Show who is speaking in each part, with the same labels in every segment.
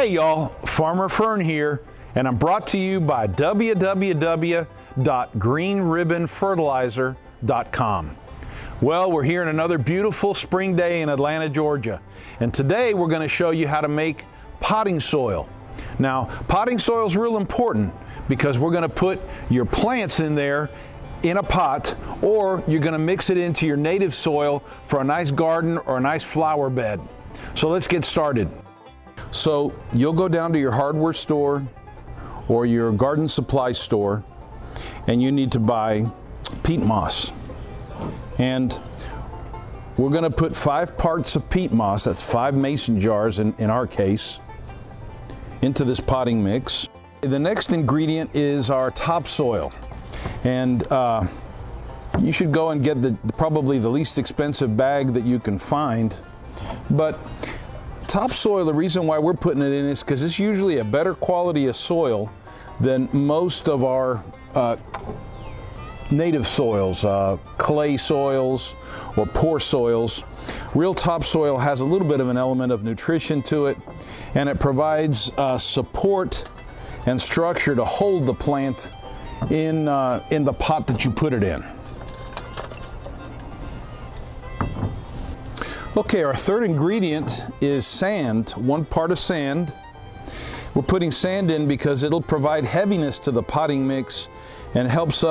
Speaker 1: Hey y'all, Farmer Fern here, and I'm brought to you by www.greenribbonfertilizer.com. Well, we're here in another beautiful spring day in Atlanta, Georgia, and today we're going to show you how to make potting soil. Now, potting soil is real important because we're going to put your plants in there in a pot, or you're going to mix it into your native soil for a nice garden or a nice flower bed. So let's get started. So you'll go down to your hardware store or your garden supply store, and you need to buy peat moss. And we're going to put 5 parts of peat moss, that's 5 mason jars in our case, into this potting mix. The next ingredient is our topsoil. And you should go and get probably the least expensive bag that you can find. But topsoil, the reason why we're putting it in is because it's usually a better quality of soil than most of our native soils, clay soils or poor soils. Real topsoil has a little bit of an element of nutrition to it, and it provides support and structure to hold the plant in the pot that you put it in. Okay, our third ingredient is sand, 1 part of sand. We're putting sand in because it'll provide heaviness to the potting mix and helps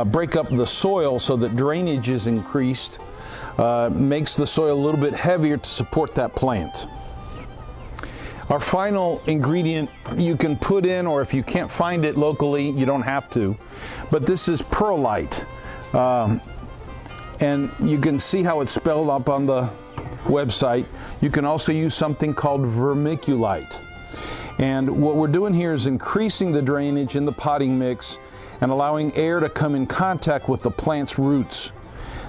Speaker 1: break up the soil so that drainage is increased, makes the soil a little bit heavier to support that plant. Our final ingredient you can put in, or if you can't find it locally, you don't have to, but this is perlite. And you can see how it's spelled up on the website. You can also use something called vermiculite. And what we're doing here is increasing the drainage in the potting mix and allowing air to come in contact with the plant's roots.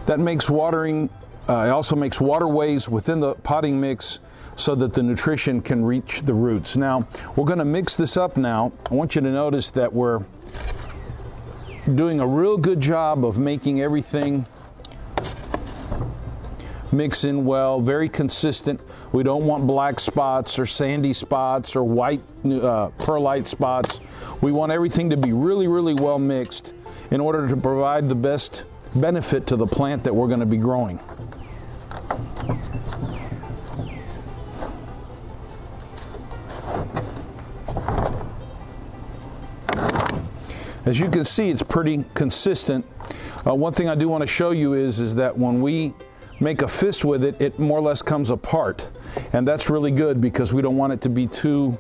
Speaker 1: That makes watering, it also makes waterways within the potting mix so that the nutrition can reach the roots. Now, we're going to mix this up now. I want you to notice that we're doing a real good job of making everything mix in well, very consistent. We don't want black spots or sandy spots or white perlite spots. We want everything to be really, really well mixed in order to provide the best benefit to the plant that we're going to be growing. As you can see, it's pretty consistent. One thing I do want to show you is that when we make a fist with it, it more or less comes apart. And that's really good because we don't want it to be too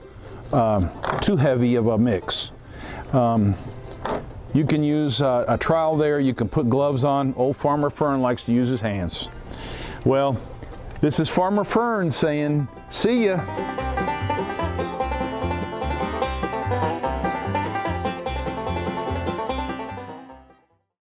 Speaker 1: heavy of a mix. You can use a trowel there, you can put gloves on. Old Farmer Fern likes to use his hands. Well, this is Farmer Fern saying, see ya.